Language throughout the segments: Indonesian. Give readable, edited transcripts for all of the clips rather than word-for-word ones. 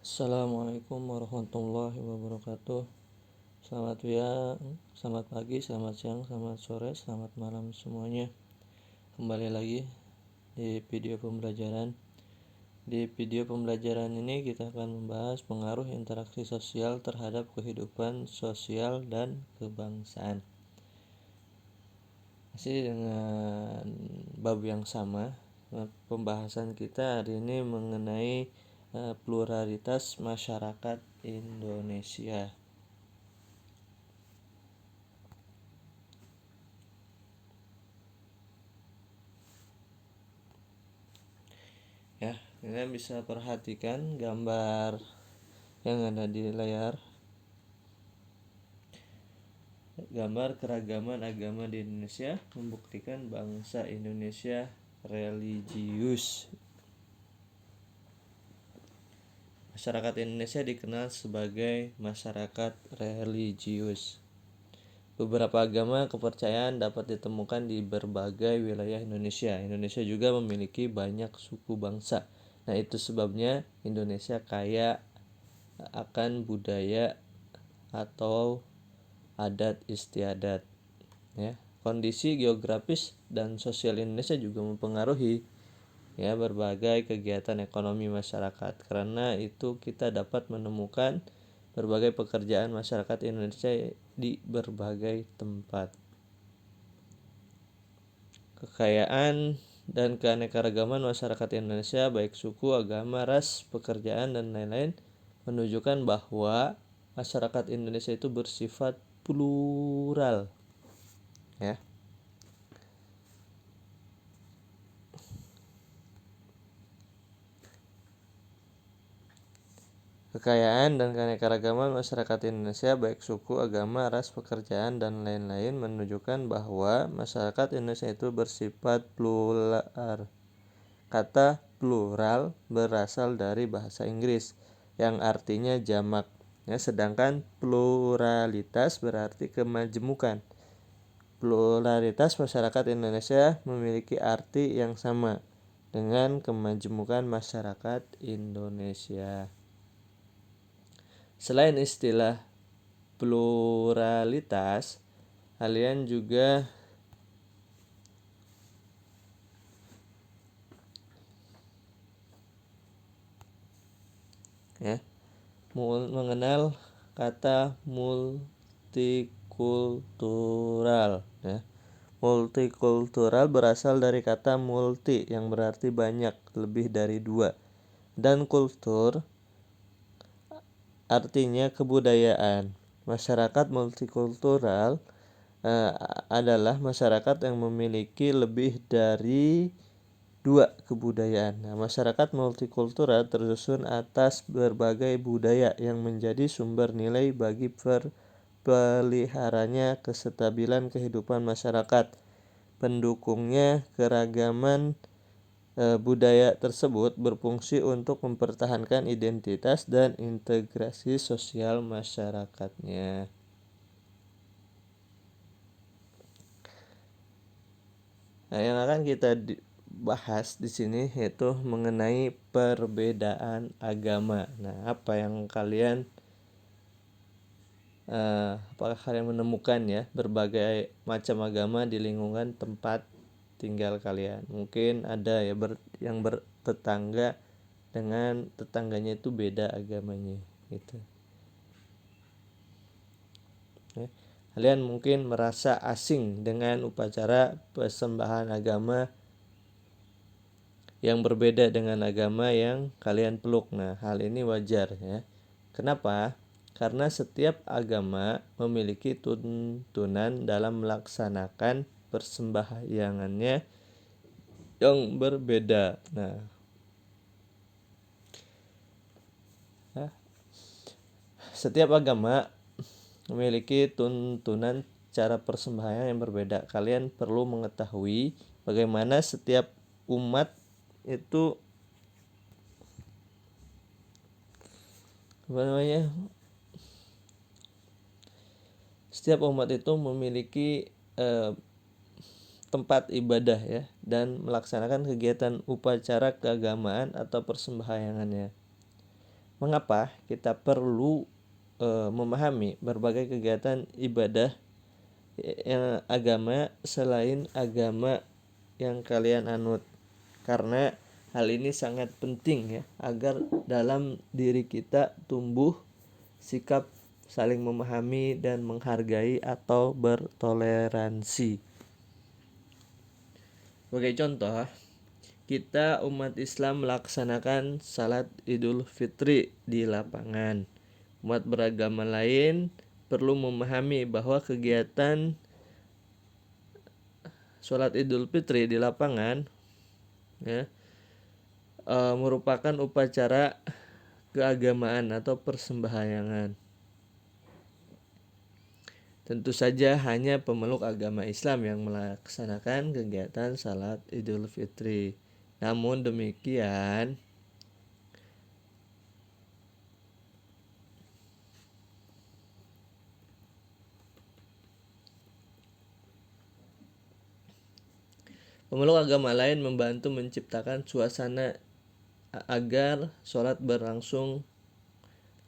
Assalamualaikum warahmatullahi wabarakatuh. Selamat pagi, selamat siang, selamat sore, selamat malam semuanya. Kembali lagi di video pembelajaran. Di video pembelajaran ini kita akan membahas pengaruh interaksi sosial terhadap kehidupan sosial dan kebangsaan. Masih dengan bab yang sama. Pembahasan kita hari ini mengenai pluralitas masyarakat Indonesia. Ya, kalian bisa perhatikan gambar yang ada di layar. Gambar keragaman agama di Indonesia membuktikan bangsa Indonesia religius. Masyarakat Indonesia dikenal sebagai masyarakat religius. Beberapa agama kepercayaan dapat ditemukan di berbagai wilayah Indonesia. Indonesia juga memiliki banyak suku bangsa. Nah, itu sebabnya Indonesia kaya akan budaya atau adat istiadat. Ya, kondisi geografis dan sosial Indonesia juga mempengaruhi berbagai kegiatan ekonomi masyarakat. Karena itu kita dapat menemukan berbagai pekerjaan masyarakat Indonesia di berbagai tempat. Kekayaan dan keanekaragaman masyarakat Indonesia baik suku, agama, ras, pekerjaan dan lain-lain menunjukkan bahwa masyarakat Indonesia itu bersifat plural. Ya. Kekayaan dan keanekaragaman masyarakat Indonesia baik suku, agama, ras, pekerjaan dan lain-lain menunjukkan bahwa masyarakat Indonesia itu bersifat plural. Kata plural berasal dari bahasa Inggris yang artinya jamak. Sedangkan pluralitas berarti kemajemukan. Pluralitas masyarakat Indonesia memiliki arti yang sama dengan kemajemukan masyarakat Indonesia. Selain istilah pluralitas, kalian juga mengenal kata multikultural. Multikultural berasal dari kata multi yang berarti banyak, lebih dari dua, dan kultur artinya kebudayaan. Masyarakat multikultural adalah masyarakat yang memiliki lebih dari dua kebudayaan. Masyarakat multikultural tersusun atas berbagai budaya yang menjadi sumber nilai bagi peliharanya kestabilan kehidupan masyarakat. Pendukungnya keragaman budaya tersebut berfungsi untuk mempertahankan identitas dan integrasi sosial masyarakatnya. Nah, yang akan kita bahas di sini yaitu mengenai perbedaan agama. Nah, apakah kalian menemukan berbagai macam agama di lingkungan tempat tinggal kalian? Mungkin ada yang bertetangga dengan tetangganya itu beda agamanya gitu. Kalian mungkin merasa asing dengan upacara persembahan agama yang berbeda dengan agama yang kalian peluk. Nah, hal ini wajar ya. Kenapa? Karena setiap agama memiliki tuntunan dalam melaksanakan persembahyangannya yang berbeda. Nah, setiap agama memiliki tuntunan cara persembahyangan yang berbeda. Kalian perlu mengetahui bagaimana setiap umat itu setiap umat itu memiliki tempat ibadah ya dan melaksanakan kegiatan upacara keagamaan atau persembahyangannya. mengapa kita perlu memahami berbagai kegiatan ibadah agama selain agama yang kalian anut, karena hal ini sangat penting ya, agar dalam diri kita tumbuh sikap saling memahami dan menghargai atau bertoleransi. Sebagai contoh, kita umat Islam melaksanakan salat Idul Fitri di lapangan. Umat beragama lain perlu memahami bahwa kegiatan salat Idul Fitri di lapangan ya, merupakan upacara keagamaan atau persembahyaan. Tentu saja hanya pemeluk agama Islam yang melaksanakan kegiatan salat Idul Fitri. Namun demikian, pemeluk agama lain membantu menciptakan suasana agar sholat berlangsung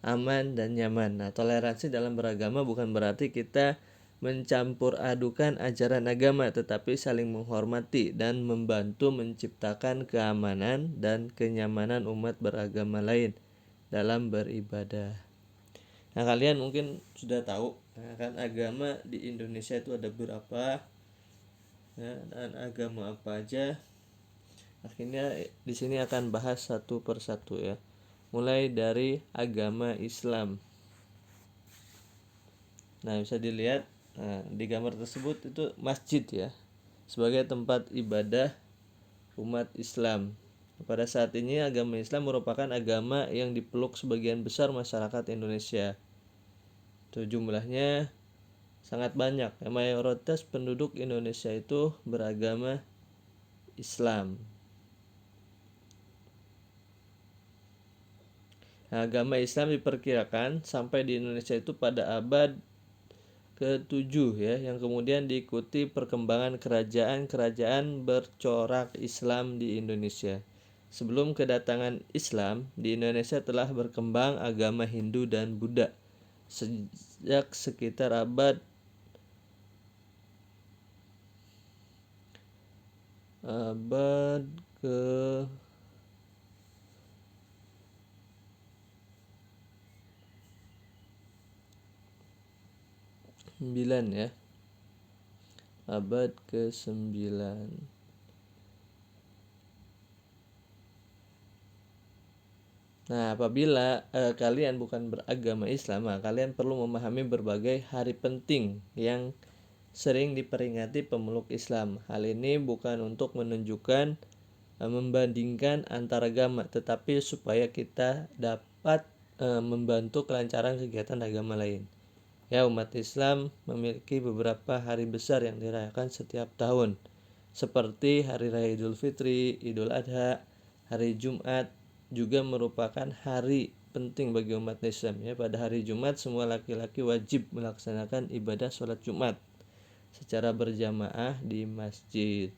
aman dan nyaman. Nah, toleransi dalam beragama bukan berarti kita mencampur adukan ajaran agama, tetapi saling menghormati dan membantu menciptakan keamanan dan kenyamanan umat beragama lain dalam beribadah. Nah, kalian mungkin sudah tahu kan agama di Indonesia itu ada berapa ya, dan agama apa aja. Akhirnya di sini akan bahas satu persatu ya. Mulai dari agama Islam. Nah, bisa dilihat di gambar tersebut itu masjid ya, sebagai tempat ibadah umat Islam. Pada saat ini agama Islam merupakan agama yang dipeluk sebagian besar masyarakat Indonesia. Itu jumlahnya sangat banyak. Mayoritas penduduk Indonesia itu beragama Islam. Nah, agama Islam diperkirakan sampai di Indonesia itu pada abad ke-7 ya, yang kemudian diikuti perkembangan kerajaan-kerajaan bercorak Islam di Indonesia. Sebelum kedatangan Islam, di Indonesia telah berkembang agama Hindu dan Buddha. Sejak sekitar abad ke 9 ya, abad ke-9. Nah, apabila kalian bukan beragama Islam, kalian perlu memahami berbagai hari penting yang sering diperingati pemeluk Islam. Hal ini bukan untuk menunjukkan membandingkan antar agama, tetapi supaya kita dapat membantu kelancaran kegiatan agama lain. Ya, umat Islam memiliki beberapa hari besar yang dirayakan setiap tahun, seperti Hari Raya Idul Fitri, Idul Adha, Hari Jumat juga merupakan hari penting bagi umat Islam. Ya, pada hari Jumat semua laki-laki wajib melaksanakan ibadah sholat Jumat secara berjamaah di masjid.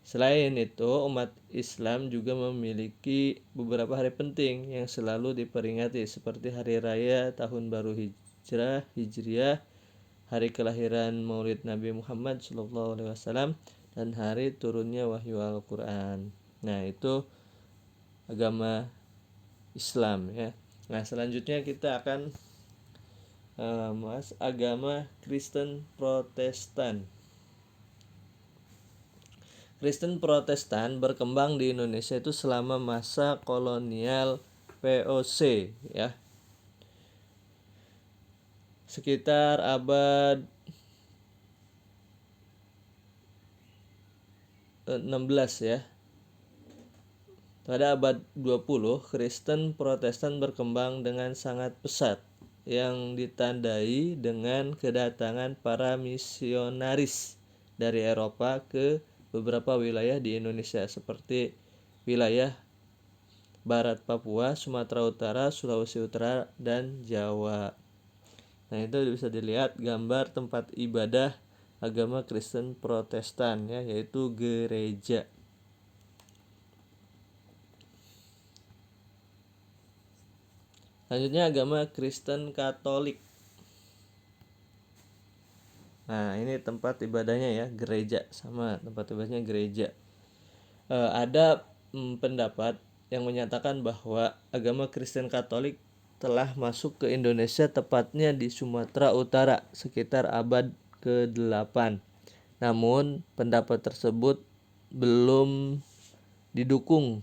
Selain itu, umat Islam juga memiliki beberapa hari penting yang selalu diperingati, seperti Hari Raya Tahun Baru Hijriah, hari kelahiran Maulid Nabi Muhammad SAW, dan hari turunnya wahyu Al-Quran. Nah, itu agama Islam ya. Nah, selanjutnya kita akan bahas agama Kristen Protestan. Kristen Protestan berkembang di Indonesia itu selama masa kolonial VOC ya, sekitar abad 16 ya. Pada abad 20, Kristen Protestan berkembang dengan sangat pesat yang ditandai dengan kedatangan para misionaris dari Eropa ke beberapa wilayah di Indonesia, seperti wilayah Barat Papua, Sumatera Utara, Sulawesi Utara, dan Jawa. Nah, itu bisa dilihat gambar tempat ibadah agama Kristen Protestan ya, yaitu gereja. Selanjutnya agama Kristen Katolik. Nah, ini tempat ibadahnya ya, gereja, sama tempat ibadahnya gereja. Ada pendapat yang menyatakan bahwa agama Kristen Katolik telah masuk ke Indonesia, tepatnya di Sumatera Utara sekitar abad ke-8. Namun pendapat tersebut belum didukung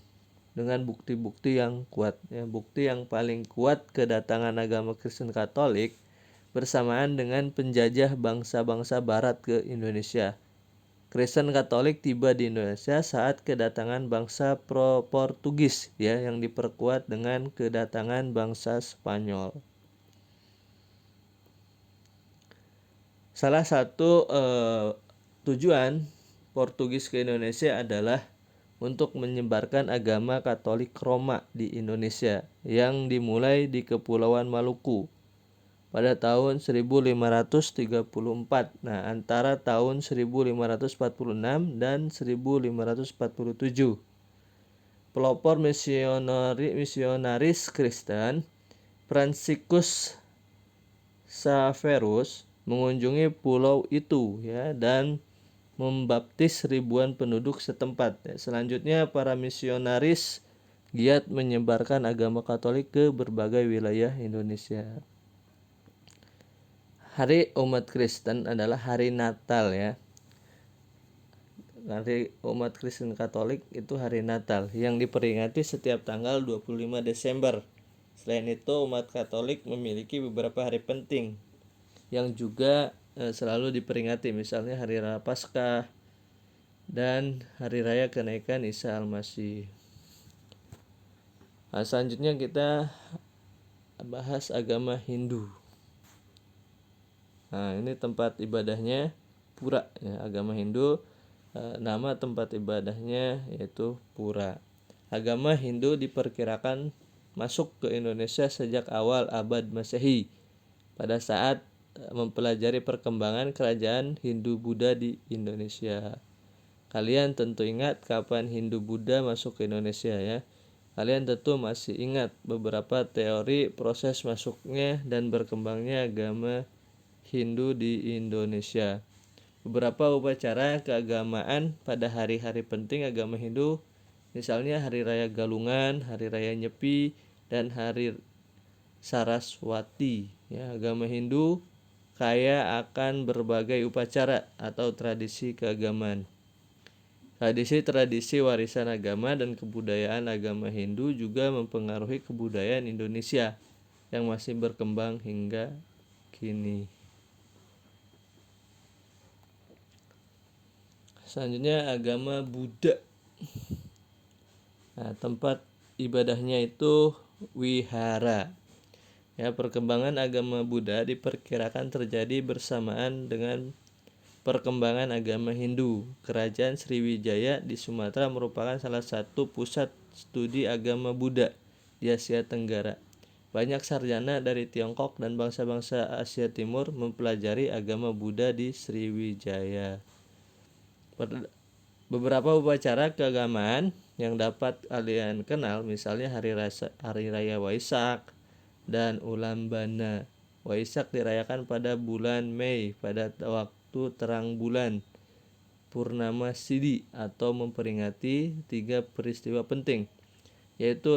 dengan bukti-bukti yang kuat. Ya, bukti yang paling kuat kedatangan agama Kristen Katolik bersamaan dengan penjajah bangsa-bangsa barat ke Indonesia. Kristen Katolik tiba di Indonesia saat kedatangan bangsa Portugis, ya, yang diperkuat dengan kedatangan bangsa Spanyol. Salah satu tujuan Portugis ke Indonesia adalah untuk menyebarkan agama Katolik Roma di Indonesia yang dimulai di Kepulauan Maluku pada tahun 1534. Nah, antara tahun 1546 dan 1547. Pelopor misionaris Kristen Franciscus Xaverus mengunjungi pulau itu, ya, dan membaptis ribuan penduduk setempat. Selanjutnya para misionaris giat menyebarkan agama Katolik ke berbagai wilayah Indonesia. Hari umat Kristen adalah hari Natal, ya. Hari umat Kristen Katolik itu hari Natal yang diperingati setiap tanggal 25 Desember. Selain itu, umat Katolik memiliki beberapa hari penting yang juga selalu diperingati, misalnya hari raya Paskah dan hari raya kenaikan Isa Al-Masih. Nah, selanjutnya kita bahas agama Hindu. Nah, ini tempat ibadahnya pura, ya. Agama Hindu, nama tempat ibadahnya yaitu pura. Agama Hindu diperkirakan masuk ke Indonesia sejak awal abad Masehi pada saat mempelajari perkembangan kerajaan Hindu-Buddha di Indonesia. Kalian tentu ingat kapan Hindu-Buddha masuk ke Indonesia, ya. Kalian tentu masih ingat beberapa teori proses masuknya dan berkembangnya agama Hindu di Indonesia. Beberapa upacara keagamaan pada hari-hari penting agama Hindu, misalnya Hari Raya Galungan, Hari Raya Nyepi, dan Hari Saraswati. Ya, agama Hindu kaya akan berbagai upacara atau tradisi keagamaan. Tradisi-tradisi warisan agama dan kebudayaan agama Hindu juga mempengaruhi kebudayaan Indonesia yang masih berkembang hingga kini. Selanjutnya agama Buddha. Nah, tempat ibadahnya itu wihara. Ya, perkembangan agama Buddha diperkirakan terjadi bersamaan dengan perkembangan agama Hindu. Kerajaan Sriwijaya di Sumatera merupakan salah satu pusat studi agama Buddha di Asia Tenggara. Banyak sarjana dari Tiongkok dan bangsa-bangsa Asia Timur mempelajari agama Buddha di Sriwijaya. Beberapa upacara keagamaan yang dapat kalian kenal, misalnya Hari Raya Waisak dan Ulam Bana. Waisak dirayakan pada bulan Mei pada waktu terang bulan Purnama Sidi atau memperingati 3 peristiwa penting, yaitu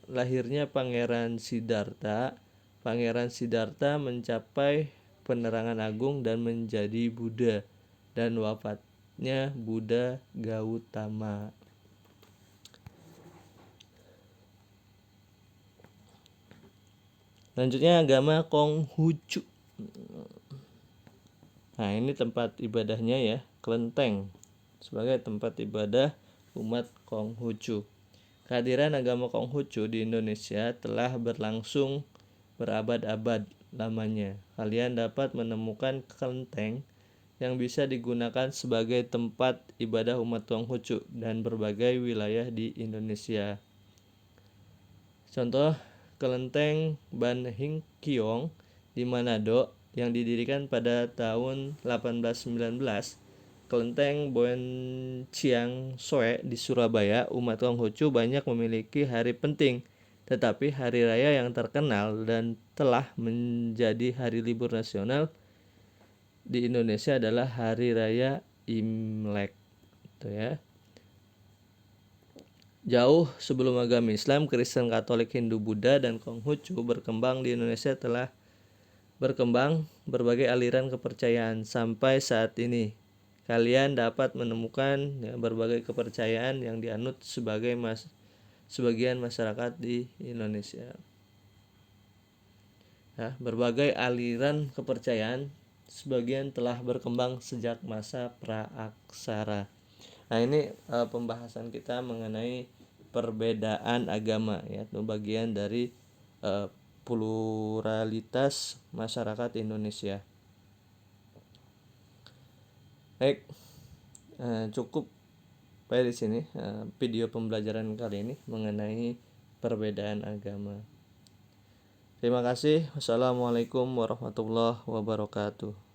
lahirnya Pangeran Siddhartha. Pangeran Siddhartha mencapai penerangan agung dan menjadi Buddha, dan wafatnya Buddha Gautama. Selanjutnya agama Konghucu. Nah, ini tempat ibadahnya, ya, kelenteng sebagai tempat ibadah umat Konghucu. Kehadiran agama Konghucu di Indonesia telah berlangsung berabad-abad lamanya. Kalian dapat menemukan kelenteng yang bisa digunakan sebagai tempat ibadah umat Konghucu dan berbagai wilayah di Indonesia. Contoh, kelenteng Ban Hing Kiong di Manado yang didirikan pada tahun 1819, kelenteng Boen Chiang Soe di Surabaya. Umat Konghucu banyak memiliki hari penting Tetapi hari raya yang terkenal dan telah menjadi hari libur nasional di Indonesia adalah hari raya Imlek, gitu ya. Jauh sebelum agama Islam, Kristen, Katolik, Hindu, Buddha, dan Konghucu berkembang di Indonesia, telah berkembang berbagai aliran kepercayaan sampai saat ini. Kalian dapat menemukan berbagai kepercayaan yang dianut sebagian masyarakat di Indonesia. Berbagai aliran kepercayaan sebagian telah berkembang sejak masa praaksara. Nah, ini pembahasan kita mengenai perbedaan agama, ya, itu bagian dari pluralitas masyarakat Indonesia. Baik, cukup di sini video pembelajaran kali ini mengenai perbedaan agama. Terima kasih. Wassalamualaikum warahmatullahi wabarakatuh.